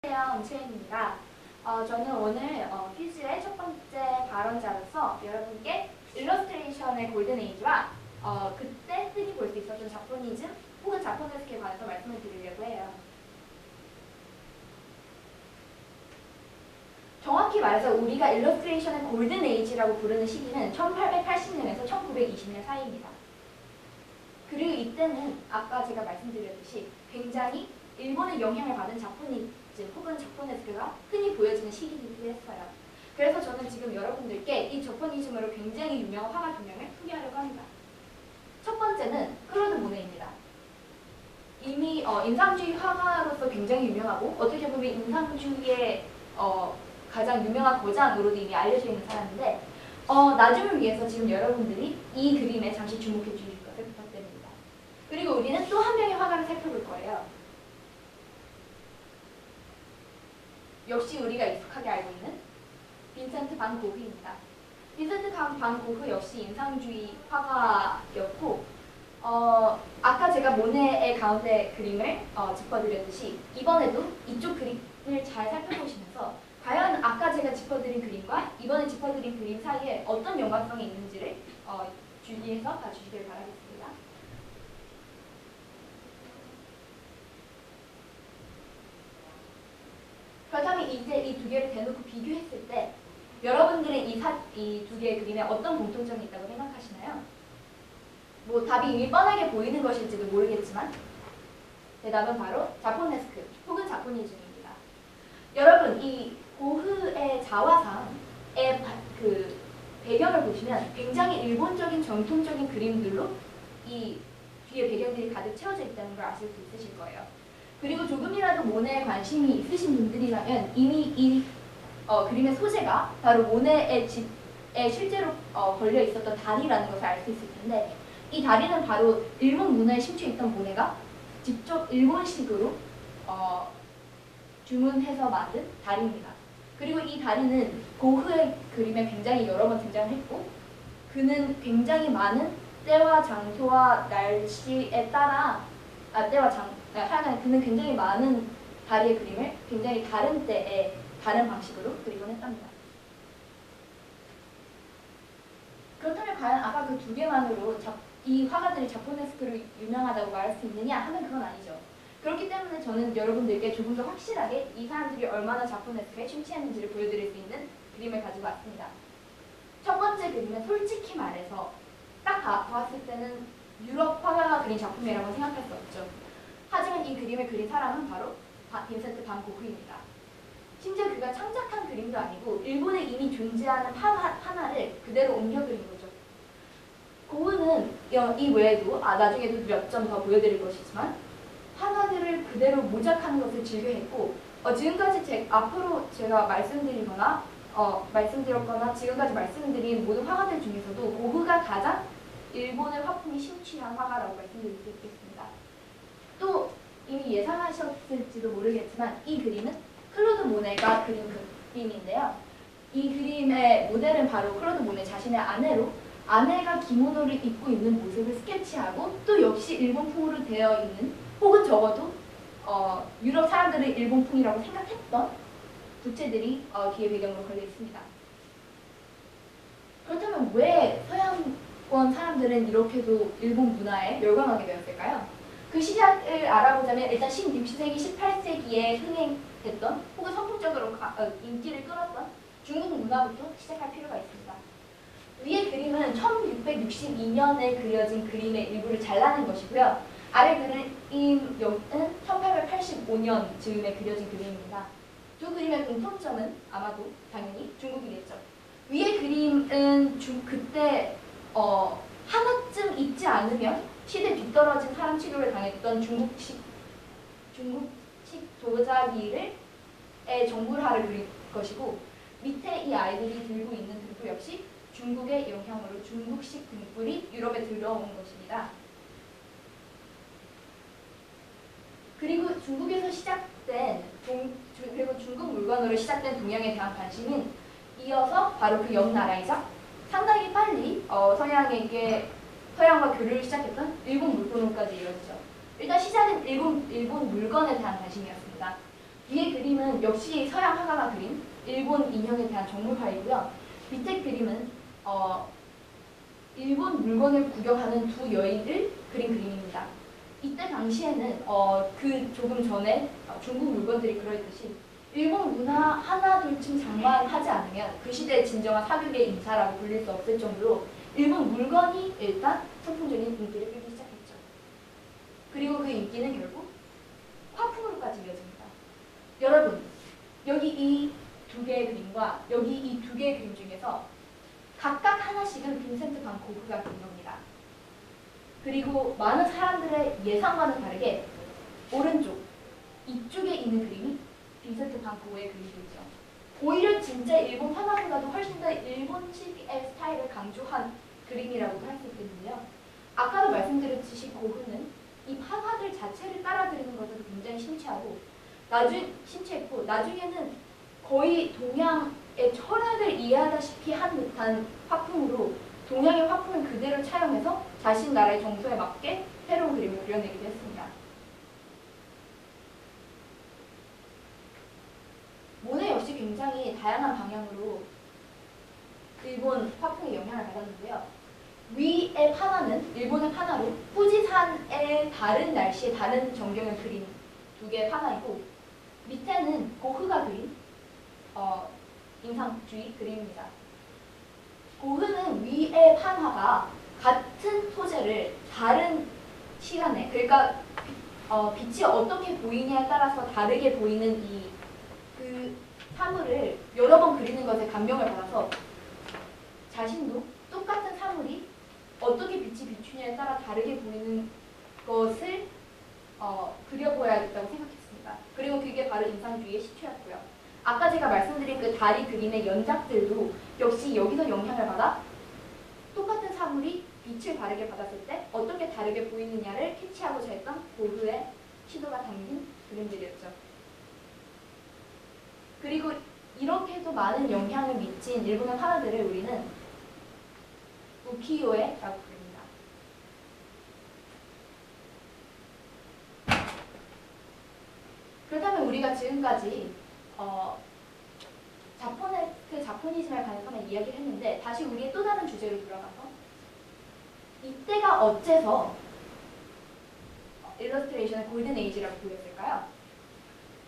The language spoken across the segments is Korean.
안녕하세요, 엄채인입니다. 저는 오늘 퀴즈의 첫 번째 발언자로서 여러분께 일러스트레이션의 골든 에이지와 그때 흔히 볼 수 있었던 자포니즘 혹은 자포네스크에 관해서 말씀을 드리려고 해요. 정확히 말해서 우리가 일러스트레이션의 골든 에이지라고 부르는 시기는 1880년에서 1920년 사이입니다. 그리고 이때는 아까 제가 말씀드렸듯이 굉장히 일본의 영향을 받은 자포니즘 혹은 자포네스크가 흔히 보여지는 시기이기도 했어요. 그래서 저는 지금 여러분들께 이 자포니즘으로 굉장히 유명한 화가 두 명을 소개하려고 합니다. 첫 번째는 클로드 모네입니다. 이미 인상주의 화가로서 굉장히 유명하고 어떻게 보면 인상주의의 가장 유명한 거장으로도 이미 알려져 있는 사람인데 나중을 위해서 지금 여러분들이 이 그림에 잠시 주목해 주실 것을 부탁드립니다. 그리고 우리는 또 한 명의 화가를 살펴볼 거예요. 역시 우리가 익숙하게 알고 있는 빈센트 반 고흐입니다. 빈센트 반 고흐 역시 인상주의 화가였고 아까 제가 모네의 가운데 그림을 짚어드렸듯이 이번에도 이쪽 그림을 잘 살펴보시면서 과연 아까 제가 짚어드린 그림과 이번에 짚어드린 그림 사이에 어떤 연관성이 있는지를 주의해서 봐주시길 바라겠습니다. 그렇다면 이제 이 두 개를 대놓고 비교했을 때 여러분들은 이 두 개의 그림에 어떤 공통점이 있다고 생각하시나요? 뭐 답이 이미 뻔하게 보이는 것일지도 모르겠지만 대답은 바로 자포네스크 혹은 자포니즘입니다. 여러분 이 고흐의 자화상의 그 배경을 보시면 굉장히 일본적인 전통적인 그림들로 이 뒤에 배경들이 가득 채워져 있다는 걸 아실 수 있으실 거예요. 그리고 조금이라도 모네에 관심이 있으신 분들이라면 이미 이 그림의 소재가 바로 모네의 집에 실제로 걸려 있었던 다리라는 것을 알 수 있을 텐데 이 다리는 바로 일본 문화에 심취해 있던 모네가 직접 일본식으로 주문해서 만든 다리입니다. 그리고 이 다리는 고흐의 그림에 굉장히 여러 번 등장했고 그는 굉장히 많은 때와 장소와 날씨에 따라 하여간 그는 굉장히 많은 다리의 그림을 굉장히 다른 때에 다른 방식으로 그리곤 했답니다. 그렇다면 과연 아까 그 두 개만으로 이 화가들이 자포네스크로 유명하다고 말할 수 있느냐 하면 그건 아니죠. 그렇기 때문에 저는 여러분들께 조금 더 확실하게 이 사람들이 얼마나 자포네스크에 심취했는지를 보여드릴 수 있는 그림을 가지고 왔습니다. 첫 번째 그림은 솔직히 말해서 딱 봤을 때는 유럽 화가가 그린 작품이라고 생각할 수 없죠. 하지만 이 그림을 그린 사람은 바로 빈센트 반 고흐입니다. 심지어 그가 창작한 그림도 아니고 일본에 이미 존재하는 하나를 그대로 옮겨 그린 거죠. 고흐는 이 외에도 나중에도 몇 점 더 보여드릴 것이지만 하나들을 그대로 모작하는 것을 즐겨했고 지금까지 앞으로 제가 말씀드렸거나 지금까지 말씀드린 모든 화가들 중에서도 고흐가 가장 일본의 화풍이 심취한 화가라고 말씀드릴 수 있겠습니다. 또 이미 예상하셨을지도 모르겠지만 이 그림은 클로드 모네가 그린 그림인데요. 이 그림의 모델은 바로 클로드 모네 자신의 아내로 아내가 기모노를 입고 있는 모습을 스케치하고 또 역시 일본풍으로 되어 있는 혹은 적어도 유럽 사람들은 일본풍이라고 생각했던 부채들이 뒤에 배경으로 걸려 있습니다. 그렇다면 왜 서양권 사람들은 이렇게도 일본 문화에 열광하게 되었을까요? 그 시작을 알아보자면 일단 16세기, 18세기에 흥행됐던 혹은 선풍적으로 인기를 끌었던 중국 문화부터 시작할 필요가 있습니다. 위의 그림은 1662년에 그려진 그림의 일부를 잘라낸 것이고요. 아래 그림은 1885년 즈음에 그려진 그림입니다. 두 그림의 공통점은 아마도 당연히 중국이겠죠. 위의 그림은 그때 하나쯤 있지 않으면 시대 뒤떨어진 사람 취급을 당했던 중국식 도자기의 정물화를 그린 것이고 밑에 이 아이들이 들고 있는 등불 역시 중국의 영향으로 중국식 등불이 유럽에 들어온 것입니다. 그리고 중국에서 시작된 그리고 중국 물건으로 시작된 동양에 대한 관심은 이어서 바로 그 옆 나라이자 상당히 빨리 서양과 교류를 시작했던 일본 물건으로까지 이어지죠. 일단 시작은 일본 물건에 대한 관심이었습니다. 위의 그림은 역시 서양 화가가 그린 일본 인형에 대한 정물화이고요. 밑에 그림은 일본 물건을 구경하는 두 여인을 그린 그림입니다. 이때 당시에는 그 조금 전에 중국 물건들이 그려있듯이 일본 문화 하나 둘쯤 장만하지 않으면 그 시대의 진정한 사교계 인사라고 불릴 수 없을 정도로 일본 물건이 일단 선풍적인 인기를 끌기 시작했죠. 그리고 그 인기는 결국 화풍으로까지 이어집니다. 여러분, 여기 이 두 개의 그림과 여기 이 두 개의 그림 중에서 각각 하나씩은 빈센트 반 고흐가 그린 겁니다. 그리고 많은 사람들의 예상과는 다르게 오른쪽, 이쪽에 있는 그림이 빈센트 반 고흐의 그림이죠. 오히려 진짜 일본 화가보다도 훨씬 더 일본식의 스타일을 강조한 그림이라고도 할 수 있겠는데요. 아까도 말씀드렸듯이 고흐는 이 화가들 자체를 따라드리는 것은 굉장히 심취하고 심취했고 나중에는 거의 동양의 철학을 이해하다시피 한 듯한 화풍으로 동양의 화풍을 그대로 차용해서 자신 나라의 정서에 맞게 새로운 그림을 그려내기도 했습니다. 모네 역시 굉장히 다양한 방향으로 일본 화풍에 영향을 받았는데요. 위의 판화는 일본의 판화로 후지산의 다른 날씨에 다른 전경을 그린 두 개의 판화이고 밑에는 고흐가 그린 인상주의 그림입니다. 고흐는 위의 판화가 같은 소재를 다른 시간에 그러니까 빛이 어떻게 보이냐에 따라서 다르게 보이는 그 사물을 여러 번 그리는 것에 감명을 받아서 자신도 똑같은 사물이 어떻게 빛이 비추냐에 따라 다르게 보이는 것을 그려보아야겠다고 생각했습니다. 그리고 그게 바로 인상주의의 시초였고요. 아까 제가 말씀드린 그 다리 그림의 연작들도 역시 여기서 영향을 받아 똑같은 사물이 빛을 다르게 받았을 때 어떻게 다르게 보이느냐를 캐치하고자 했던 고흐의 시도가 담긴 그림들이었죠. 그리고 이렇게도 많은 영향을 미친 일본의 화가들을 우리는 우키요에라고 부릅니다. 그렇다면 우리가 지금까지 자포니즘에 관해서 이야기를 했는데 다시 우리의 또 다른 주제로 돌아가서 이때가 어째서 일러스트레이션의 골든 에이지라고 불렸을까요?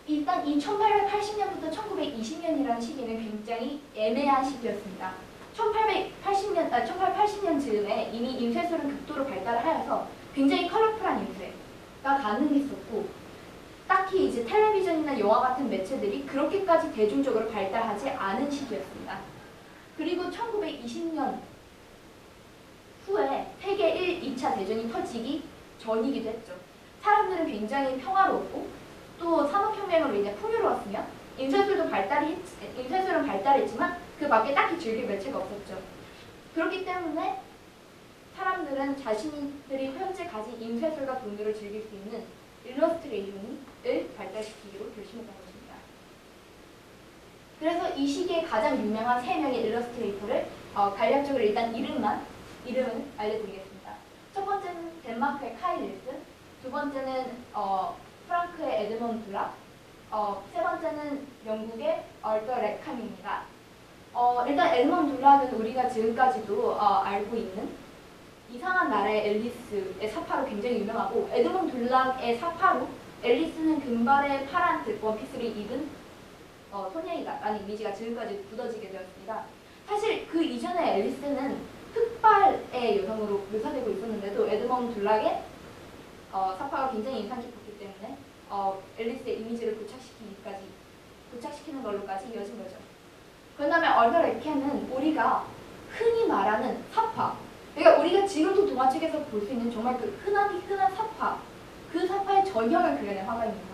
일단 이 1880년부터 1920년이라는 시기는 굉장히 애매한 시기였습니다. 1880년 즈음에 이미 인쇄술은 극도로 발달을 하여서 굉장히 컬러풀한 인쇄가 가능했었고 딱히 이제 텔레비전이나 영화 같은 매체들이 그렇게까지 대중적으로 발달하지 않은 시기였습니다. 그리고 1920년 후에 세계 1, 2차 대전이 터지기 전이기도 했죠. 사람들은 굉장히 평화롭고 또 산업혁명으로 인해 풍요로웠으며 인쇄술은 발달했지만 그 밖에 딱히 즐길 매체가 없었죠. 그렇기 때문에 사람들은 자신들이 현재 가진 인쇄술과 돈으로 즐길 수 있는 일러스트레이션을 발달시키기로 결심했던 것입니다. 그래서 이 시기에 가장 유명한 3명의 일러스트레이터를 간략적으로 일단 이름을 알려드리겠습니다. 첫 번째는 덴마크의 카일 닐슨, 두 번째는 프랑크의 에드먼 블락, 세 번째는 영국의 얼터 레캄입니다. 일단 에드먼 블락은 우리가 지금까지도 알고 있는 이상한 나라의 앨리스의 사파로 굉장히 유명하고 에드먼 블락의 사파로 앨리스는 금발의 파란색 원피스를 입은 소녀이다라는 이미지가 지금까지 굳어지게 되었습니다. 사실 그 이전에 앨리스는 흑발의 여성으로 묘사되고 있었는데도 에드먼 블락의 사파가 굉장히 인상 깊었기 때문에 앨리스의 이미지를 고착시키는 걸로까지 이어진 거죠. 그다음에 얼더 레켄은 우리가 흔히 말하는 사파, 그러니까 우리가 지금도 동화책에서 볼 수 있는 정말 그 흔한 사파, 그 사파의 전형을 그려낸 화가입니다.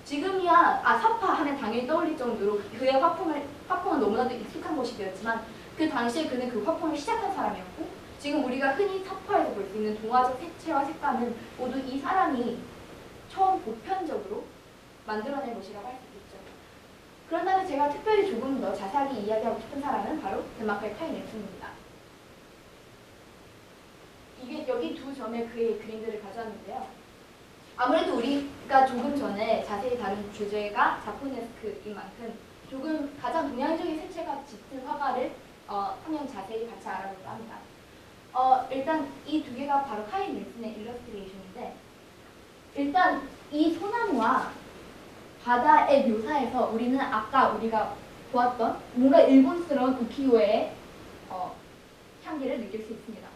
지금이야 사파 하면 당연히 떠올릴 정도로 그의 화풍은 너무나도 익숙한 것이 되었지만 그 당시에 그는 그 화풍을 시작한 사람이었고 지금 우리가 흔히 사파에서 볼 수 있는 동화적 색채와 색감은 모두 이 사람이 처음 보편적으로 만들어낸 것이라고 할 수 있겠죠. 그런다면 제가 특별히 조금 더 자세하게 이야기하고 싶은 사람은 바로 덴마크의 카일 닐슨입니다. 여기 두 점의 그의 그림들을 가져왔는데요. 아무래도 우리가 조금 전에 자세히 다룬 주제가 자포네스크인 만큼 조금 가장 동양적인 색채가 짙은 화가를 한명 자세히 같이 알아볼까 합니다. 일단 이 두 개가 바로 카일 닐슨의 일러스트레이션인데, 일단 이 소나무와 바다의 묘사에서 우리는 아까 우리가 보았던 뭔가 일본스러운 우키요의 향기를 느낄 수 있습니다.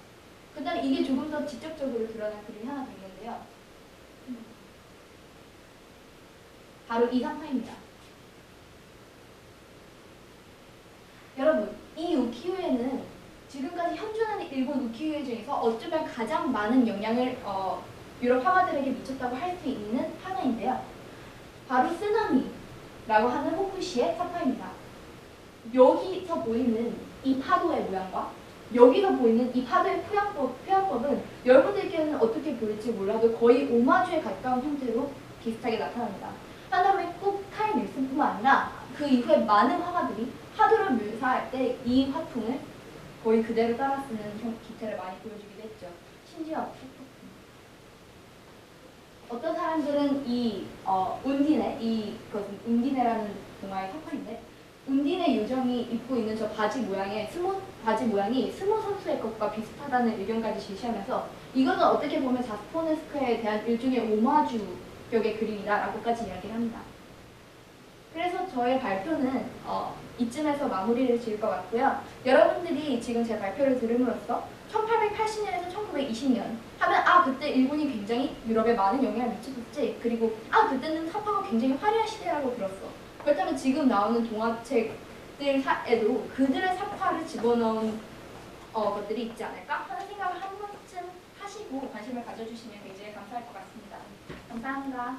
그 다음에 이게 조금 더 직접적으로 드러난 그림이 하나 더 있는데요. 바로 이 상파입니다. 여러분, 이 우키요에는 지금까지 현존하는 일본 우키요 중에서 어쩌면 가장 많은 영향을 유럽 화가들에게 미쳤다고 할 수 있는 하나인데요. 바로 쓰나미라고 하는 호쿠시의 사파입니다. 여기서 보이는 이 파도의 모양과 여기서 보이는 이 파도의 표현법은 여러분들께는 어떻게 보일지 몰라도 거의 오마주에 가까운 형태로 비슷하게 나타납니다. 한다음에 꼭 카일 닐슨뿐만 아니라 그 이후에 많은 화가들이 파도를 묘사할 때 이 화풍을 거의 그대로 따라 쓰는 기태를 많이 보여주기도 했죠. 심지어 어떤 사람들은 이 운디네, 이것은 운디네라는 동화의 사파인데, 운디네 요정이 입고 있는 저 바지 모양이 스모 선수의 것과 비슷하다는 의견까지 제시하면서 이것은 어떻게 보면 자포네스크에 대한 일종의 오마주격의 그림이다라고까지 이야기를 합니다. 그래서 저의 발표는 이쯤에서 마무리를 지을 것 같고요. 여러분들이 지금 제 발표를 들음으로써 1880년에서 1920년 하면 그때 일본이 굉장히 유럽에 많은 영향을 미쳤었지, 그리고 그때는 사파가 굉장히 화려한 시대라고 들었어. 그렇다면 지금 나오는 동화책들에도 그들의 사파를 집어넣은 것들이 있지 않을까 하는 생각을 한 번쯤 하시고 관심을 가져주시면 굉장히 감사할 것 같습니다. 감사합니다.